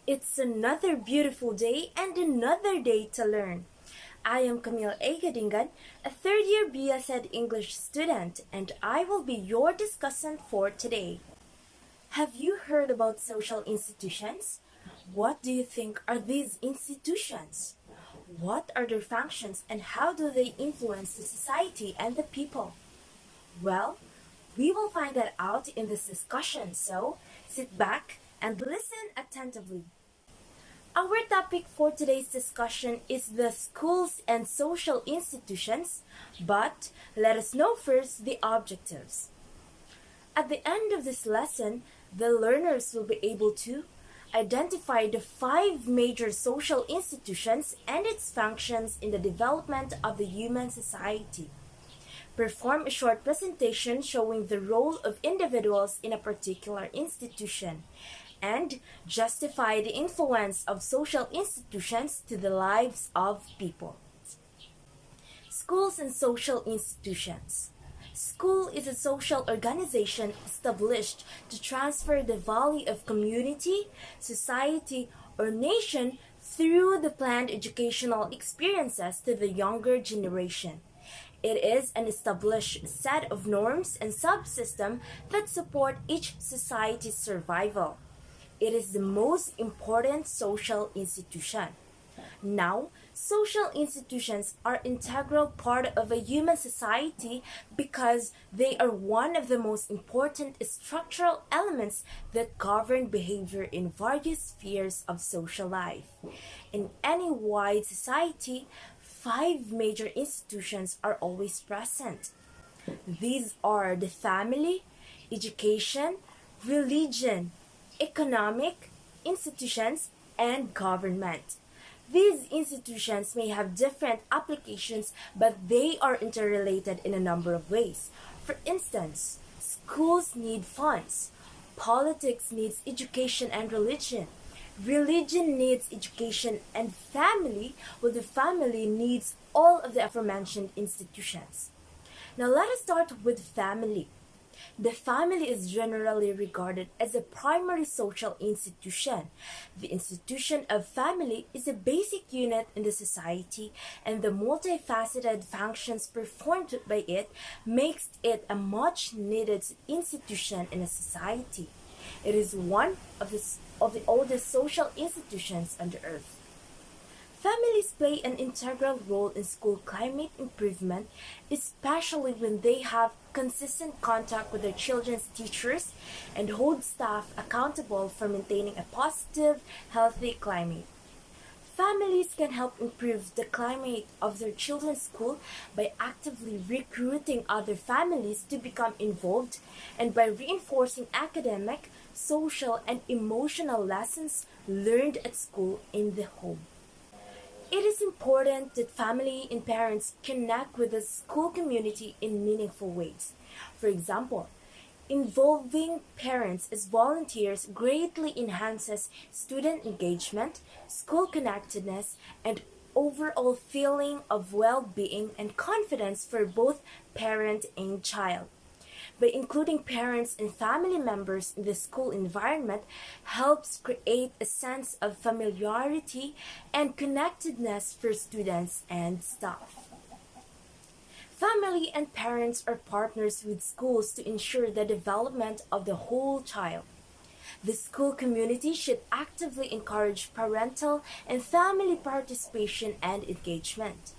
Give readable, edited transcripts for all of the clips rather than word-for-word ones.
It's another beautiful day and another day to learn. I am Camille Egadingan, a third year BS Ed English student, and I will be your discussant for today. Have you heard about social institutions? What do you think are these institutions? What are their functions and how do they influence the society and the people? Well, we will find that out in this discussion, so sit back and listen attentively. Our topic for today's discussion is the schools and social institutions, but let us know first the objectives. At the end of this lesson, the learners will be able to identify the five major social institutions and its functions in the development of the human society. Perform a short presentation showing the role of individuals in a particular institution, and justify the influence of social institutions to the lives of people. Schools and social institutions. School is a social organization established to transfer the value of community, society, or nation through the planned educational experiences to the younger generation. It is an established set of norms and subsystems that support each society's survival. It is the most important social institution. Now, social institutions are integral part of a human society because they are one of the most important structural elements that govern behavior in various spheres of social life. In any wide society, five major institutions are always present. These are the family, education, religion, economic institutions, and government. These institutions may have different applications, but they are interrelated in a number of ways. For instance, schools need funds, politics needs education and religion needs education, and the family needs all of the aforementioned institutions. Now let us start with family. The family is generally regarded as a primary social institution. The institution of family is a basic unit in the society, and the multifaceted functions performed by it makes it a much needed institution in a society. It is one of the oldest social institutions on the earth. Families play an integral role in school climate improvement, especially when they have consistent contact with their children's teachers and hold staff accountable for maintaining a positive, healthy climate. Families can help improve the climate of their children's school by actively recruiting other families to become involved and by reinforcing academic, social, and emotional lessons learned at school in the home. It is important that family and parents connect with the school community in meaningful ways. For example, involving parents as volunteers greatly enhances student engagement, school connectedness, and overall feeling of well-being and confidence for both parent and child. By including parents and family members in the school environment helps create a sense of familiarity and connectedness for students and staff. Family and parents are partners with schools to ensure the development of the whole child. The school community should actively encourage parental and family participation and engagement.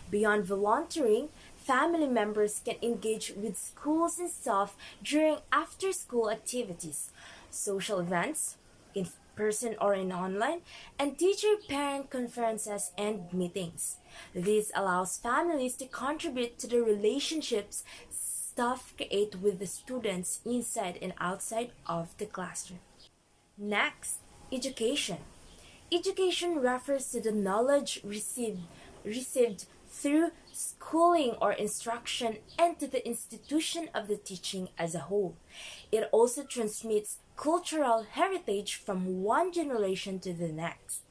Beyond volunteering, family members can engage with schools and staff during after-school activities, social events, in person or in online, and teacher-parent conferences and meetings. This allows families to contribute to the relationships staff create with the students inside and outside of the classroom. Next, education. Education refers to the knowledge received through schooling or instruction and to the institution of the teaching as a whole. It also transmits cultural heritage from one generation to the next.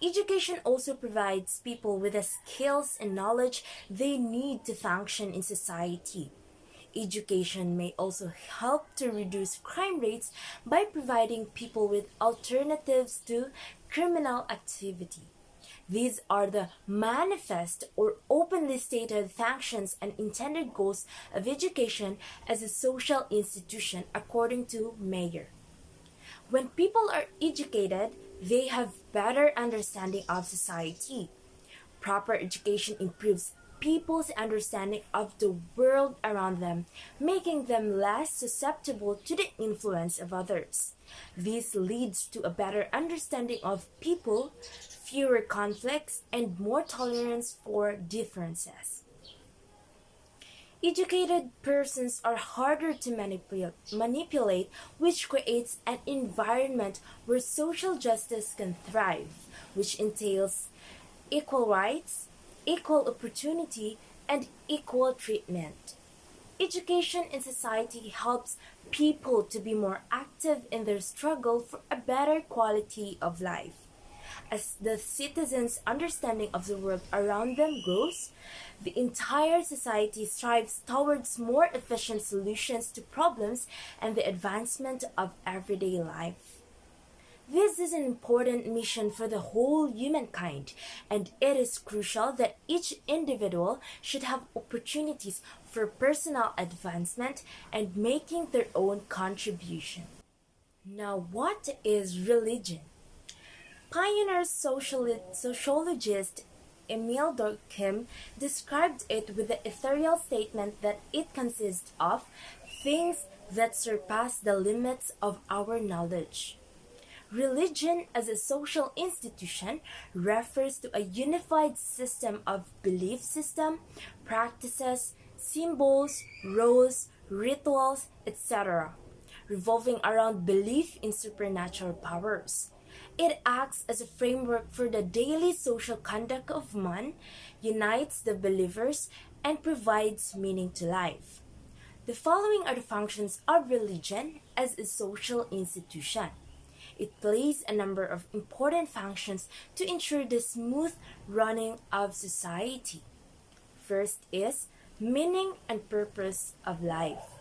Education also provides people with the skills and knowledge they need to function in society. Education may also help to reduce crime rates by providing people with alternatives to criminal activity. These are the manifest or openly stated functions and intended goals of education as a social institution, according to Mayer. When people are educated, they have better understanding of society. Proper education improves people's understanding of the world around them, making them less susceptible to the influence of others. This leads to a better understanding of people, fewer conflicts, and more tolerance for differences. Educated persons are harder to manipulate, which creates an environment where social justice can thrive, which entails equal rights, equal opportunity, and equal treatment. Education in society helps people to be more active in their struggle for a better quality of life. As the citizens' understanding of the world around them grows, the entire society strives towards more efficient solutions to problems and the advancement of everyday life. This is an important mission for the whole humankind, and it is crucial that each individual should have opportunities for personal advancement and making their own contribution. Now, what is religion? Pioneer sociologist Emile Durkheim described it with the ethereal statement that it consists of things that surpass the limits of our knowledge. Religion as a social institution refers to a unified system of belief system, practices, symbols, roles, rituals, etc., revolving around belief in supernatural powers. It acts as a framework for the daily social conduct of man, unites the believers, and provides meaning to life. The following are the functions of religion as a social institution. It plays a number of important functions to ensure the smooth running of society. First is meaning and purpose of life.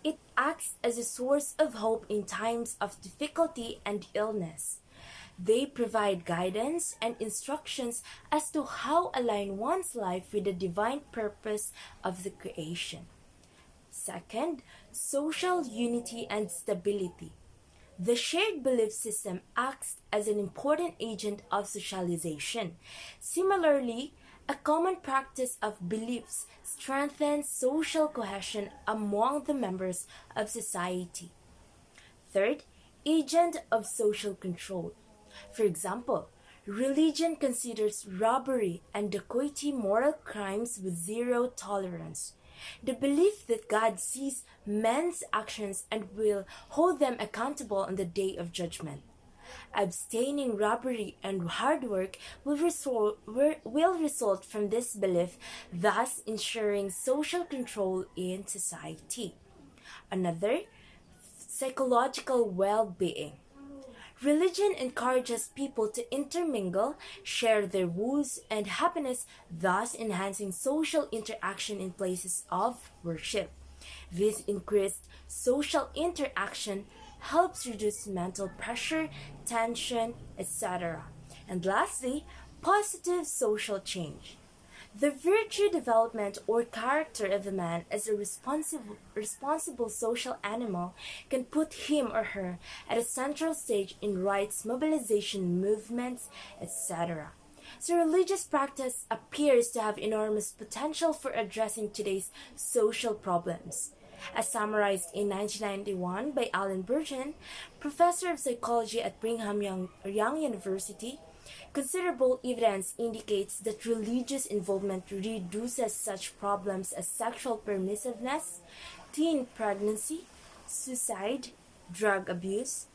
It acts as a source of hope in times of difficulty and illness. They provide guidance and instructions as to how align one's life with the divine purpose of the creation. Second, social unity and stability. The shared belief system acts as an important agent of socialization. Similarly, a common practice of beliefs strengthens social cohesion among the members of society. Third, agent of social control. For example, religion considers robbery and dacoity moral crimes with zero tolerance. The belief that God sees men's actions and will hold them accountable on the day of judgment. Abstaining robbery and hard work will result from this belief, thus ensuring social control in society. Another, psychological well-being. Religion encourages people to intermingle, share their woes and happiness, thus enhancing social interaction in places of worship. This increased social interaction helps reduce mental pressure, tension, etc. And lastly, positive social change. The virtue development or character of a man as a responsible social animal can put him or her at a central stage in rights mobilization movements, etc. So religious practice appears to have enormous potential for addressing today's social problems. As summarized in 1991 by Alan Burgeon, professor of psychology at Brigham Young University, considerable evidence indicates that religious involvement reduces such problems as sexual permissiveness, teen pregnancy, suicide, drug abuse,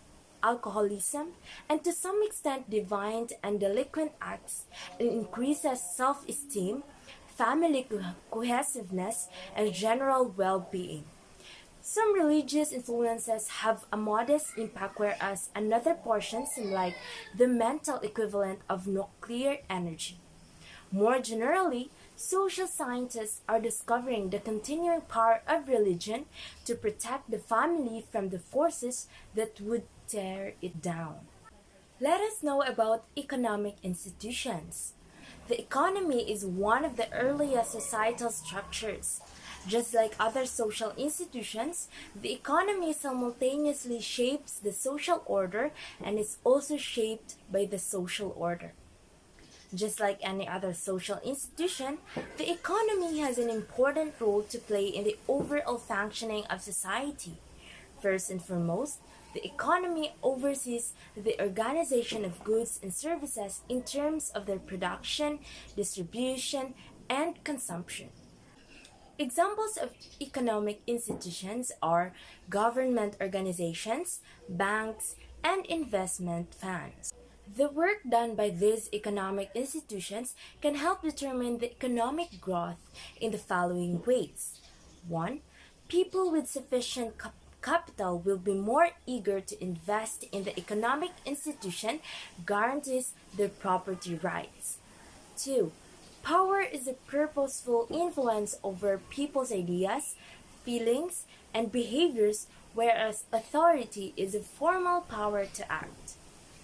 alcoholism, and to some extent deviant and delinquent acts, and increases self-esteem, family cohesiveness, and general well-being. Some religious influences have a modest impact, whereas another portion seem like the mental equivalent of nuclear energy. More generally, Social scientists are discovering the continuing power of religion to protect the family from the forces that would tear it down. Let us know about economic institutions. The economy is one of the earliest societal structures. Just like other social institutions, the economy simultaneously shapes the social order and is also shaped by the social order. Just like any other social institution, the economy has an important role to play in the overall functioning of society. First and foremost, the economy oversees the organization of goods and services in terms of their production, distribution, and consumption. Examples of economic institutions are government organizations, banks, and investment funds. The work done by these economic institutions can help determine the economic growth in the following ways. 1. People with sufficient capital will be more eager to invest in the economic institution guarantees their property rights. 2. Power is a purposeful influence over people's ideas, feelings, and behaviors, whereas authority is a formal power to act.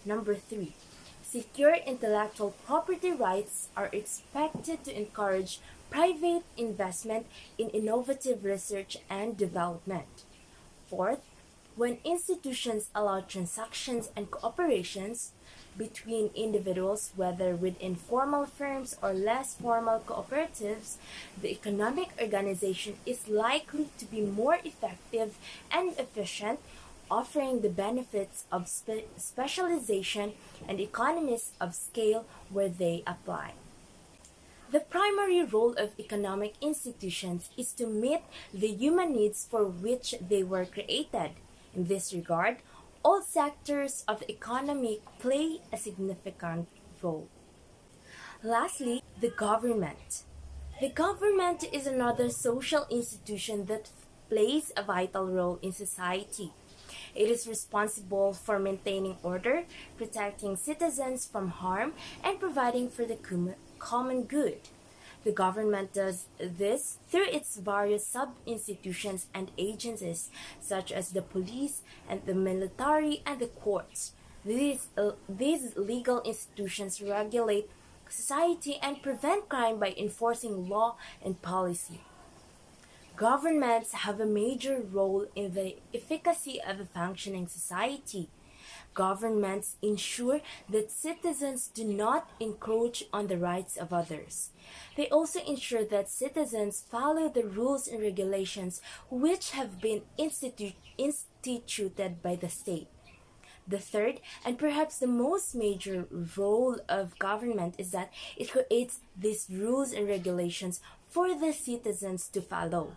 Number 3. Secure intellectual property rights are expected to encourage private investment in innovative research and development. Fourth, when institutions allow transactions and cooperations between individuals, whether within formal firms or less formal cooperatives, the economic organization is likely to be more effective and efficient, offering the benefits of specialization and economies of scale where they apply. The primary role of economic institutions is to meet the human needs for which they were created. In this regard, all sectors of the economy play a significant role. Lastly, the government. The government is another social institution that plays a vital role in society. It is responsible for maintaining order, protecting citizens from harm, and providing for the common good. The government does this through its various sub-institutions and agencies, such as the police and the military and the courts. These legal institutions regulate society and prevent crime by enforcing law and policy. Governments have a major role in the efficacy of a functioning society. Governments ensure that citizens do not encroach on the rights of others. They also ensure that citizens follow the rules and regulations which have been instituted by the state. The third, and perhaps the most major role of government is that it creates these rules and regulations for the citizens to follow.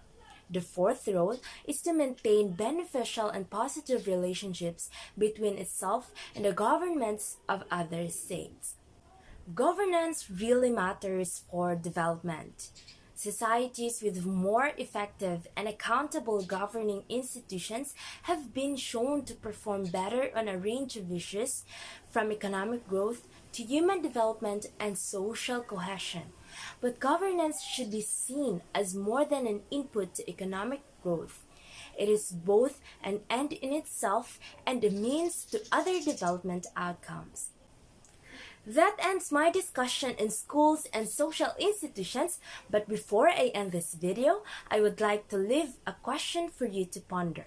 The fourth role is to maintain beneficial and positive relationships between itself and the governments of other states. Governance really matters for development. Societies with more effective and accountable governing institutions have been shown to perform better on a range of issues, from economic growth to human development and social cohesion. But governance should be seen as more than an input to economic growth. It is both an end in itself and a means to other development outcomes. That ends my discussion in schools and social institutions, but before I end this video, I would like to leave a question for you to ponder.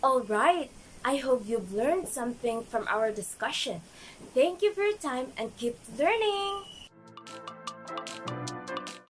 Alright, I hope you've learned something from our discussion. Thank you for your time and keep learning!